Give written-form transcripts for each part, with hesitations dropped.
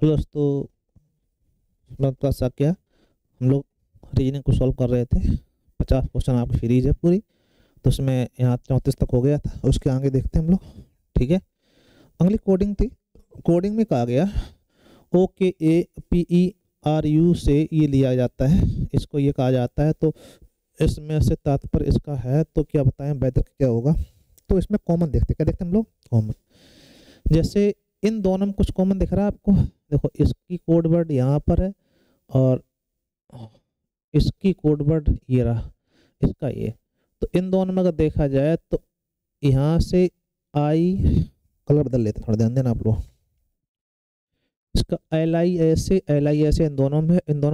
दोस्तों का सा क्या हम लोग रीजनिंग को सॉल्व कर रहे थे। 50 क्वेश्चन आपकी सीरीज है पूरी, तो उसमें यहाँ 34 तक हो गया था। उसके आगे देखते हैं हम लोग, ठीक है। अगली कोडिंग थी। कोडिंग में कहा गया OKAPERU से ये लिया जाता है, इसको ये कहा जाता है। तो इसमें से तात्पर्य इसका है, तो क्या बताएं वेदर क्या होगा। तो इसमें कॉमन देखते, क्या देखते हैं हम लोग, कॉमन। जैसे इन दोनों में कुछ कॉमन दिख रहा है आपको, देखो इसकी कोड वर्ड यहाँ पर है और इसकी कोड वर्ड ये रहा, इसका ये। तो इन दोनों में अगर देखा जाए तो यहाँ से आई, कलर बदल लेते हैं, थोड़ा ध्यान देना आप लोग। इसका LIS इन दोनों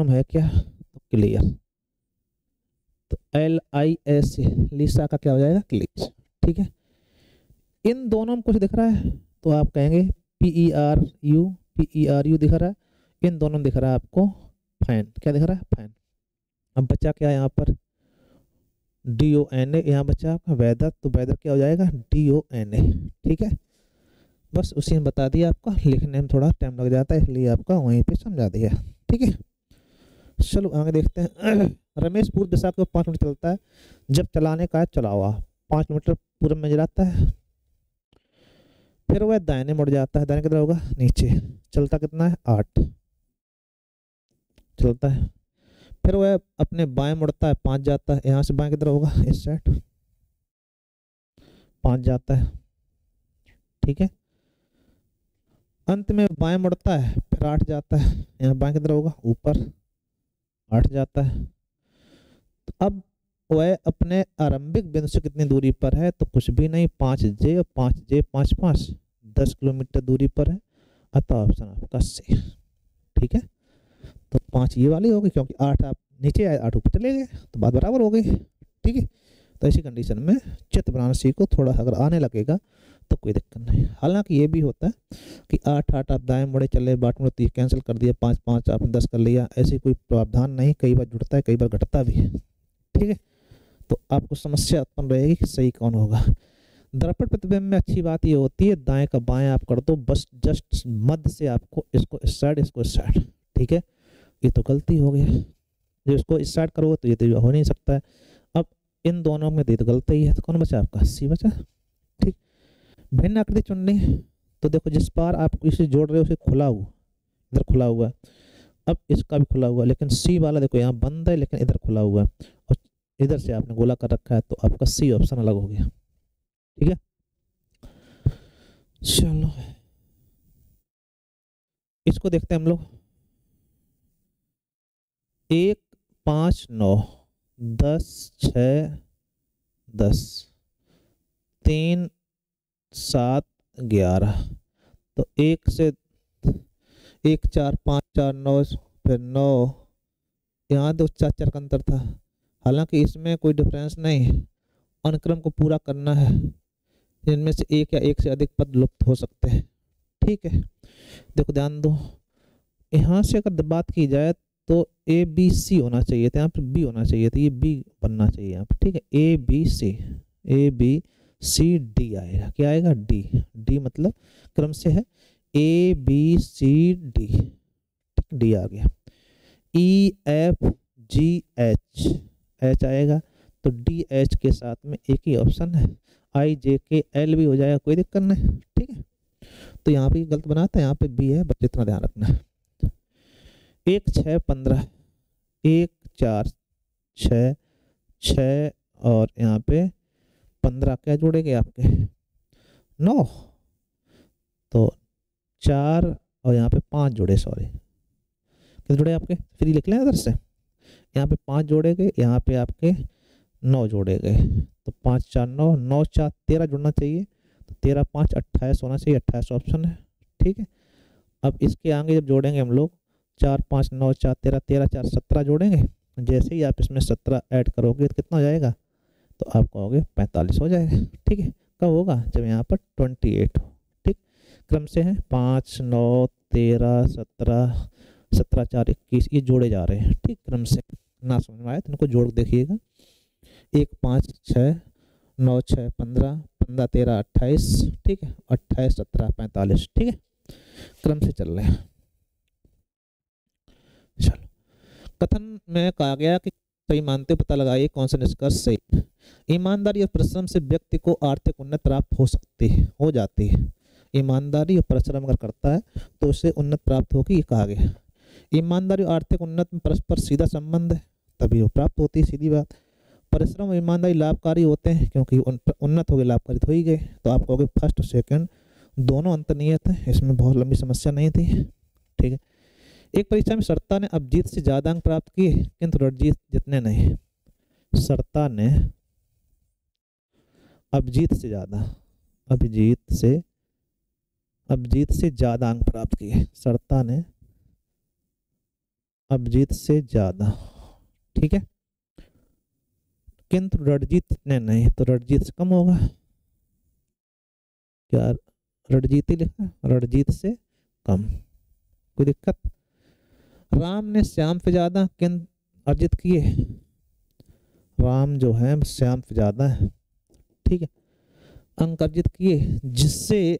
में है क्या, तो क्लियर। तो LIS लिसा का क्या हो जाएगा, क्लियर, ठीक है। इन दोनों में कुछ दिख रहा है तो आप कहेंगे PERU दिख रहा है। इन दोनों में दिख रहा है आपको फाइन, क्या दिख रहा है, फाइन। अब बचा क्या यहाँ पर, DONA, यहाँ बचा आपका वेदर, तो वेदर क्या हो जाएगा, DONA, ठीक है। बस उसी में बता दिया, आपका लिखने में थोड़ा टाइम लग जाता है इसलिए आपका वहीं पे समझा दिया, ठीक है। चलो आगे देखते हैं। रमेश पूर्व दिशा को 5 मिनट चलता है, जब चलाने का है चलावा 5 किलोमीटर पूर्व में जाता है, फिर वह दाहिने मुड़ जाता है, दाहिने किधर होगा, नीचे। चलता कितना है, 8 चलता है। फिर वह अपने बाएं मुड़ता है, 5 जाता है। यहाँ से बाएं किधर होगा, इस साइड 5 जाता है, ठीक है। अंत में बाएं मुड़ता है, फिर 8 जाता है। यहाँ बाएं किधर होगा, ऊपर 8 जाता है। तो अब वह अपने आरंभिक बिंदु से कितनी दूरी पर है, तो कुछ भी नहीं, 5J और 5J 5 10 किलोमीटर दूरी पर है। अतः ऑप्शन आपका सी, ठीक है। तो 5 ये वाली होगी, क्योंकि 8 आप नीचे आए, 8 ऊपर चले गए, तो बात बराबर हो गई, ठीक है। तो ऐसी कंडीशन में चित्त बनाना सीखो, थोड़ा अगर आने लगेगा तो कोई दिक्कत नहीं। हालांकि ये भी होता है कि 8 आप दाएं मुड़े चले, बाट मुड़े कैंसिल कर दिया, 5 आपने 10 कर लिया, ऐसी कोई प्रावधान नहीं। कई बार जुड़ता है, कई बार घटता भी है, ठीक है। तो आपको समस्या उत्पन्न रहेगी कि सही कौन होगा। दर्पण प्रतिबिंब में अच्छी बात ये होती है, दाएं का बाएं आप कर दो, बस जस्ट मध्य से आपको इसको इस साइड, इसको इस साइड, ठीक है। ये तो गलती हो गया, जो इसको इस साइड करोगे तो ये तो हो नहीं सकता है। अब इन दोनों में तो गलती है, तो कौन बचा आपका, सी बचा, ठीक। भिन्न आकृति चुननी, तो देखो जिस पार आप इसे जोड़ रहे हो उसे खुला हुआ, इधर खुला हुआ है। अब इसका भी खुला हुआ है, लेकिन सी वाला देखो यहाँ बंद है, लेकिन इधर खुला हुआ है, और इधर से आपने गोला कर रखा है, तो आपका सी ऑप्शन अलग हो गया, ठीक है। चलो इसको देखते हैं हम लोग। 1 5 9 10 6 10 3 7 11, तो 1 से 1 4 5 4 9, फिर 9, यहाँ तो 4 का अंतर था। हालांकि इसमें कोई डिफरेंस नहीं है, अनुक्रम को पूरा करना है, इनमें से एक या एक से अधिक पद लुप्त हो सकते हैं, ठीक है। देखो ध्यान दो, यहाँ से अगर बात की जाए तो ABC होना चाहिए था, यहाँ पर B होना चाहिए था, ये B बनना चाहिए यहाँ पर, ठीक है। ABCD आएगा, क्या आएगा, D मतलब क्रम से है ABCD, D आ गया। EFGH आएगा, तो DH के साथ में एक ही ऑप्शन है, IJKL भी हो जाएगा, कोई दिक्कत नहीं, ठीक है। तो यहाँ पे गलत बनाता है, यहाँ पे B है, बस इतना ध्यान रखना है। 1 6 15, 1 4 6 6 और यहाँ पे 15 क्या जोड़ेंगे आपके 9, तो 4 और यहाँ पे 5 जोड़े, सॉरी कितने जोड़े आपके, फिर लिख लें इधर से, यहाँ पे 5 जोड़े गए, यहाँ पे आपके 9 जोड़े गए, तो 5 4 9 9 4 13 जुड़ना चाहिए, तो 13 5 28 होना चाहिए, 28 ऑप्शन है, ठीक है। अब इसके आगे जब जोड़ेंगे हम लोग 4 5 9 4 13 13 4 17 जोड़ेंगे, जैसे ही आप इसमें 17 ऐड करोगे तो कितना हो जाएगा, तो आप कहोगे 45 हो जाएगा, ठीक है। कब होगा, जब यहाँ पर 28 हो, ठीक। क्रम से है 5 9 13 17 17 4 21, ये जोड़े जा रहे हैं, ठीक। क्रम से ना समझ में आए तो इनको जोड़ देखिएगा, 1 5 6 9 6 15 15 13 28, ठीक है, 28 17 45, ठीक है। क्रम से चल रहे हैं। कथन में कहा गया कि सही मानते पता लगाइए कौन सा निष्कर्ष सही। ईमानदारी और परिश्रम से व्यक्ति को आर्थिक उन्नति प्राप्त हो जाती है। ईमानदारी और परिश्रम अगर करता है तो उसे उन्नति प्राप्त होगी, ये कहा गया। ईमानदारी और आर्थिक उन्नति में परस्पर सीधा संबंध है, तभी वो प्राप्त होती है, सीधी बात। परिश्रम और ईमानदारी लाभकारी होते हैं क्योंकि उन्नत हो गए, लाभकारी तो हो ही गए। तो आप कहोगे फर्स्ट सेकंड दोनों अंतर्निहित है, इसमें बहुत लंबी समस्या नहीं थी। ठीक है। एक परीक्षा में सरता ने अभिजीत से ज्यादा अंक प्राप्त किए किंतु रणजीत जितने नहीं। सरता ने अभिजीत से ज्यादा अंक प्राप्त किए। सरता ने अभिजीत से ज्यादा, ठीक है, किंतु रणजीत जितने नहीं, तो रणजीत से कम होगा। क्या रणजीत ही लिखा, रणजीत से कम, कोई दिक्कत। राम ने श्याम से ज्यादा किंतु अर्जित किए। राम जो है श्याम से ज्यादा है, ठीक है, अंक अर्जित किए, जिससे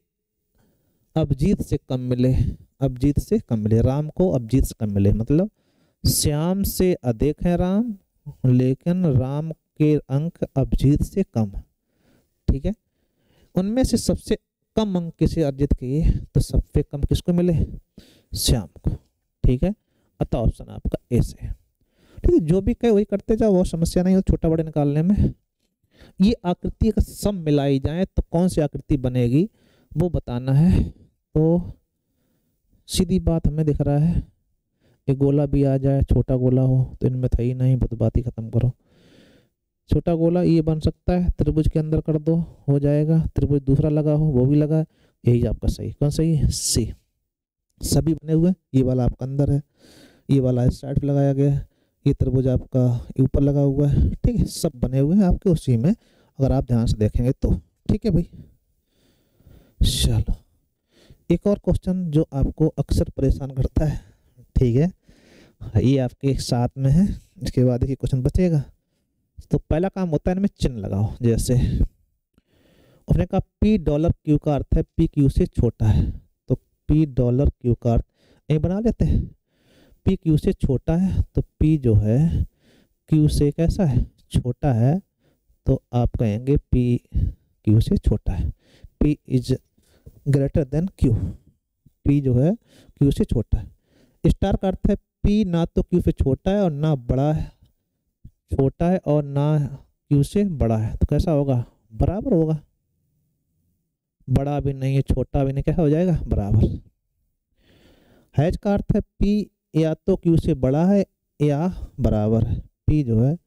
अभिजीत से कम मिले। अभिजीत से कम मिले, राम को अभिजीत से कम मिले, मतलब श्याम से अधिक है राम, लेकिन राम के अंक अभिजीत से कम। ठीक है। उनमें से सबसे कम अंक किसे अर्जित किए, तो सबसे कम किसको मिले, श्याम को। ठीक है। अतः ऑप्शन आपका ए से। ठीक है। जो भी कहे वही करते जाओ, वो समस्या नहीं हो छोटा बड़े निकालने में। ये आकृति का सब मिलाई जाए तो कौन सी आकृति बनेगी वो बताना है। तो सीधी बात हमें दिख रहा है, एक गोला भी आ जाए, छोटा गोला हो, तो इनमें था ही नहीं, बात ही खत्म करो। छोटा गोला ये बन सकता है, त्रिभुज के अंदर कर दो, हो जाएगा। त्रिभुज दूसरा लगा हो, वो भी लगा, यही आपका सही। कौन सही है, सी। सभी बने हुए, ये वाला आपका अंदर है, ये वाला इस साइड पे लगाया गया है, ये त्रिभुज आपका ऊपर लगा हुआ है। ठीक है। सब बने हुए हैं आपके उसी में, अगर आप ध्यान से देखेंगे तो। ठीक है भाई। चलो एक और क्वेश्चन जो आपको अक्सर परेशान करता है, ठीक है, ये आपके साथ में है, इसके बाद एक क्वेश्चन बचेगा। तो पहला काम होता है इनमें चिन्ह लगाओ। जैसे उसने कहा $P का अर्थ है P Q से छोटा है, तो $P का अर्थ ये बना लेते हैं, P Q से छोटा है, तो P जो है Q से कैसा है, छोटा है, तो आप कहेंगे P Q से छोटा है। P is greater than Q, P जो है Q से छोटा है। स्टार का अर्थ है P ना तो Q से छोटा है और ना बड़ा है, छोटा है और ना Q से बड़ा है, तो कैसा होगा, बराबर होगा। बड़ा भी नहीं है, छोटा भी नहीं, कैसा हो जाएगा, बराबर। हैज का अर्थ है P या तो Q से बड़ा है या बराबर है। P जो है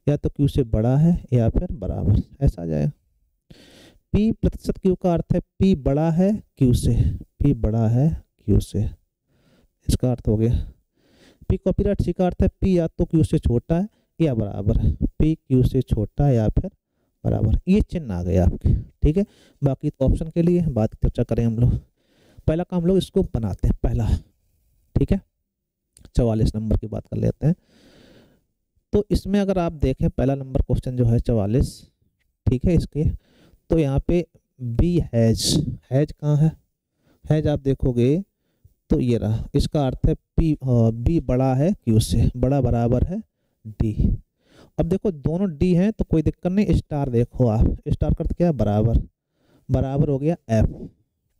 या तो Q से बड़ा है या फिर बराबर, ऐसा आ जाएगा। P प्रतिशत Q का अर्थ है P बड़ा है Q से, P बड़ा है Q से, इसका अर्थ हो गया। P कॉपीराइट C का अर्थ है P या तो Q से छोटा है या बराबर है, P Q से छोटा या फिर बराबर। ये चिन्ह आ गए आपके। ठीक है। बाकी ऑप्शन के लिए बात चर्चा करें हम लोग। पहला काम हम लोग इसको बनाते हैं, पहला। ठीक है। 44 नंबर की बात कर लेते हैं। तो इसमें अगर आप देखें पहला नंबर क्वेश्चन जो है 44, ठीक है, इसके तो यहाँ पे बी हैज कहाँ है, हैज आप देखोगे तो ये रहा, इसका अर्थ है बी बड़ा है Q से, बड़ा बराबर है D। अब देखो दोनों D हैं तो कोई दिक्कत नहीं, स्टार देखो आप, स्टार का अर्थ क्या है, बराबर, बराबर हो गया F।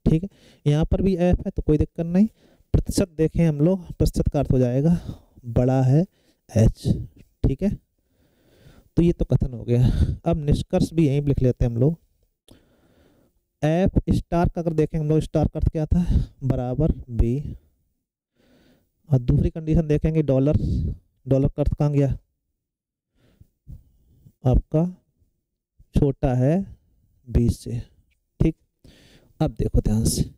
ठीक है। यहाँ पर भी F है तो कोई दिक्कत नहीं। प्रतिशत देखें हम लोग, प्रतिशत का अर्थ हो जाएगा बड़ा है H। ठीक है। तो ये तो कथन हो गया। अब निष्कर्ष भी यहीं लिख लेते हैं हम लोग। F स्टार का अगर देखें हम लोग, स्टार का अर्थ क्या था, बराबर B। और दूसरी कंडीशन देखेंगे डॉलर का अर्थ कहाँ गया, आपका छोटा है B से। ठीक। अब देखो ध्यान से,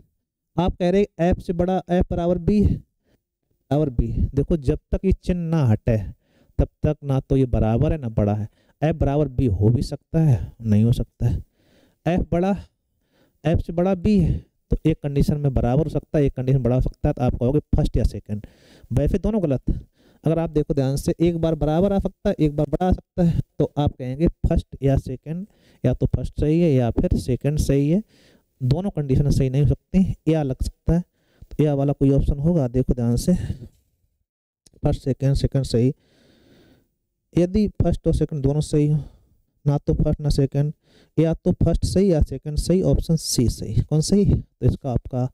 आप कह रहे F से बड़ा, F बराबर B है, बराबर B। देखो जब तक ये चिन्ह ना हटे तब तक ना तो ये बराबर है ना बड़ा है। F बराबर B हो भी सकता है, नहीं हो सकता है। F से बड़ा B है तो एक कंडीशन में बराबर हो सकता है, एक कंडीशन बड़ा हो सकता है, तो आप कहोगे फर्स्ट या सेकंड। वैसे दोनों गलत। अगर आप देखो ध्यान से, एक बार बराबर आ सकता है, एक बार बड़ा आ सकता है, तो आप कहेंगे फर्स्ट या सेकंड, या तो फर्स्ट सही है या फिर सेकंड सही है। दोनों कंडीशन सही नहीं हो सकती, या लग सकता है, तो या वाला कोई ऑप्शन होगा। देखो ध्यान से, फर्स्ट सेकंड, सेकंड सही। यदि फर्स्ट और सेकंड दोनों सही हो, ना तो फर्स्ट ना सेकंड, या तो फर्स्ट सही या सेकंड सही, ऑप्शन सी सही। कौन सही? तो इसका आपका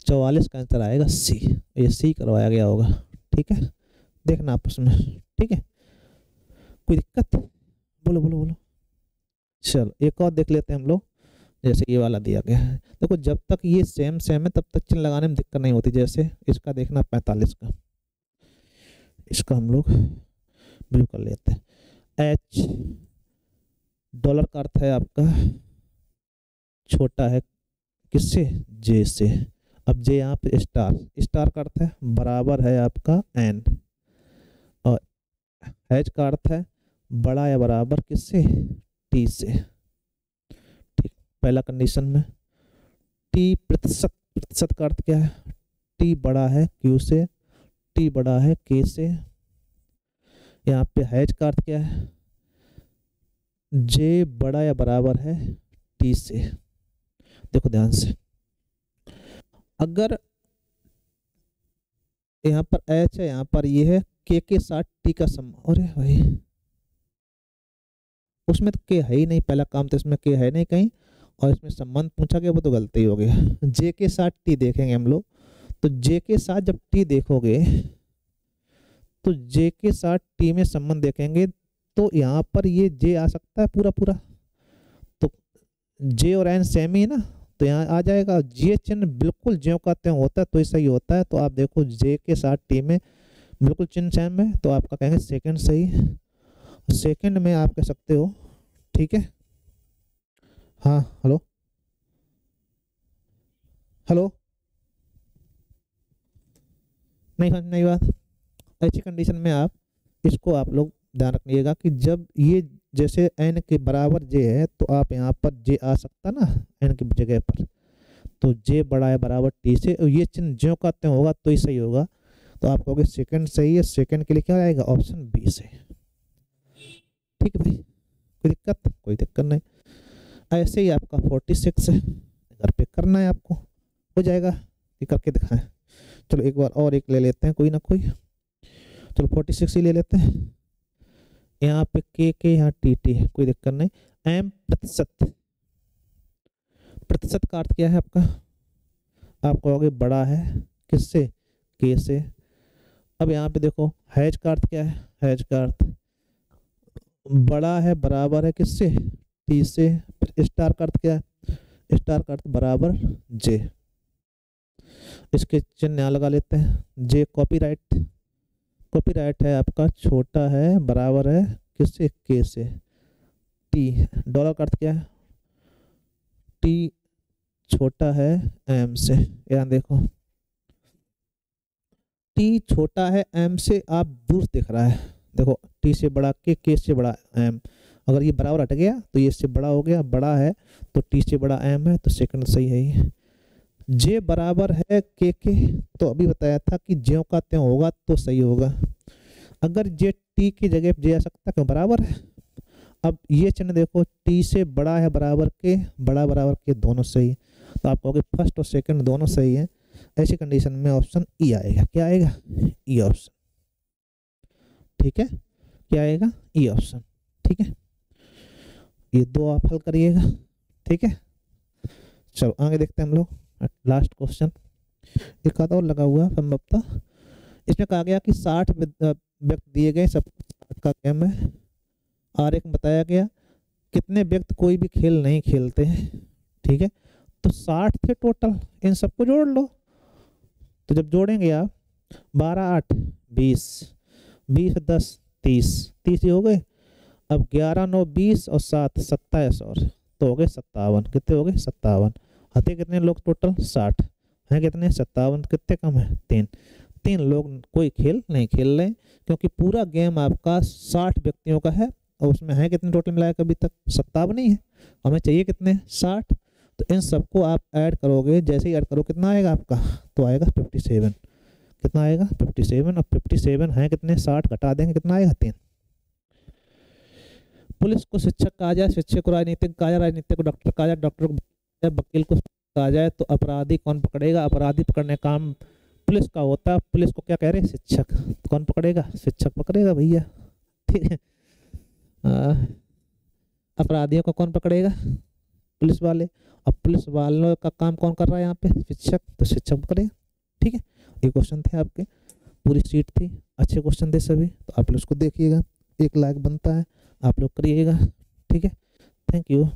44 का आंसर आएगा सी। ये सी करवाया गया होगा। ठीक है, देखना आपस में। ठीक है, कोई दिक्कत? बोलो बोलो बोलो। चलो एक और देख लेते हैं हम लोग। जैसे ये वाला दिया गया है, देखो जब तक ये सेम सेम है तब तक चिन्ह लगाने में दिक्कत नहीं होती। जैसे इसका देखना 45 का, इसका हम लोग ब्लू कर लेते हैं। एच डॉलर का अर्थ है आपका छोटा है किससे? जे से। अब जे यहाँ पे स्टार, स्टार का अर्थ है बराबर है आपका एन, और एच का अर्थ है बड़ा या बराबर किससे? टी से। ठीक, पहला कंडीशन में टी प्रतिशत, प्रतिशत का अर्थ क्या है? टी बड़ा है क्यू से, टी बड़ा है के से। यहाँ पे हैज का अर्थ क्या है? जे बड़ा या बराबर है टी से। देखो ध्यान से, अगर यहाँ पर एच है, यहाँ पर ये है के साथ टी का सम। अरे भाई उसमें तो के है ही नहीं, पहला काम तो इसमें के है नहीं कहीं, और इसमें संबंध पूछा गया वो तो गलती हो गया। जे के साथ टी देखेंगे हम लोग, तो जे के साथ जब टी देखोगे तो जे के साथ टी में संबंध देखेंगे तो यहाँ पर ये जे आ सकता है पूरा पूरा, तो जे और एन सेम ही है ना, तो यहाँ आ जाएगा। जे चिन्ह बिल्कुल ज्यों का त्यों होता है तो ऐसा ही होता है। तो आप देखो जे के साथ टी में बिल्कुल चिन्ह सेम है, तो आपका कहेंगे सेकंड सही। सेकंड में आप कह सकते हो। ठीक है, हाँ हेलो हेलो, नहीं समझ नहीं बात। ऐसी कंडीशन में आप इसको आप लोग ध्यान रखिएगा कि जब ये जैसे एन के बराबर जे है तो आप यहाँ पर जे आ सकता ना एन की जगह पर, तो जे बड़ा है बराबर टी से, और ये चिन्ह ज्यों का त्यों होगा तो ही सही होगा। तो आप कहोगे सेकंड सही है, सेकंड के लिए क्या आएगा? ऑप्शन बी से। ठीक है भाई, कोई दिक्कत? कोई दिक्कत नहीं। ऐसे ही आपका 46 है, घर पे करना है आपको, हो जाएगा। ये करके दिखाएं। चलो एक बार और एक ले लेते हैं, कोई ना कोई। चलो 46 ही ले लेते हैं। यहाँ पे के यहाँ टी, कोई दिक्कत नहीं। एम प्रतिशत, प्रतिशत का अर्थ क्या है आपका? आप कहोगे बड़ा है किससे? के से। अब यहाँ पे देखो हैज का अर्थ क्या है? हैज का अर्थ बड़ा है बराबर है किससे? टी से। फिर स्टार का अर्थ क्या है? स्टार का अर्थ बराबर जे। इसके चिन्ह यहाँ लगा लेते हैं। जे कॉपीराइट, कॉपीराइट है आपका छोटा है बराबर है किससे? के से। टी डॉलर का अर्थ क्या है? टी छोटा है एम से। यहाँ देखो टी छोटा है एम से, आप दूर दिख रहा है। देखो टी से बड़ा के से बड़ा एम, अगर ये बराबर हट गया तो ये इससे बड़ा हो गया, बड़ा है तो टी से बड़ा एम है, तो सेकंड सही है ये। जे बराबर है के, तो अभी बताया था कि ज्यों का त्यों होगा तो सही होगा। अगर जे टी की जगह जे आ सकता, क्यों? बराबर है। अब ये चिन्ह देखो, टी से बड़ा है बराबर के, बड़ा बराबर के, दोनों सही। तो आप कहोगे फर्स्ट और सेकंड दोनों सही है। ऐसी कंडीशन में ऑप्शन ई आएगा। क्या आएगा? E option. ठीक है, क्या आएगा? E option. ठीक है, ये दो आप हल करिएगा। ठीक है, चलो आगे देखते हैं हम लोग। लास्ट क्वेश्चन एक आधा और लगा हुआ है संभवतः। इसमें कहा गया कि 60 व्यक्ति दिए गए, सब का गेम है। आरेख में बताया गया कितने व्यक्ति कोई भी खेल नहीं खेलते हैं। ठीक है, तो 60 थे टोटल, इन सबको जोड़ लो। तो जब जोड़ेंगे आप 12 8 20, 20 10 30, 30 ही हो गए। अब 11 9 20 और 7 27 और तो हो गए 57। कितने हो गए? 57। आते कितने लोग टोटल? 60 हैं। कितने? 57। कितने कम है? 3 लोग कोई खेल नहीं खेल रहे, क्योंकि पूरा गेम आपका 60 व्यक्तियों का है, और उसमें है कितने टोटल मिलाया अभी तक? 57 ही है। हमें चाहिए कितने? 60। तो इन सबको आप ऐड करोगे, जैसे ही ऐड करो कितना आएगा आपका? तो आएगा 57। कितना आएगा? 57। और 57 है कितने? 60 घटा देंगे कितना आएगा? 3। पुलिस को शिक्षक कहा जाए, शिक्षक को राजनीतिक कहा जाए, राजनीतिक को डॉक्टर कहा जाए, डॉक्टर को वकील को कहा जाए, तो अपराधी कौन पकड़ेगा? अपराधी पकड़ने काम पुलिस का होता है, पुलिस को क्या कह रहे हैं, शिक्षक। तो कौन पकड़ेगा, शिक्षक पकड़ेगा भैया, ठीक है। आ, अपराधियों को कौन पकड़ेगा, पुलिस वाले। अब पुलिस वालों का काम कौन कर रहा है यहाँ पे, शिक्षक, तो शिक्षक पकड़ेगा, ठीक है। ये क्वेश्चन थे आपके, पूरी सीट थी, अच्छे क्वेश्चन थे सभी, तो आप लोग उसको देखिएगा, 1 लाख बनता है, आप लोग करिएगा, ठीक है। Thank you.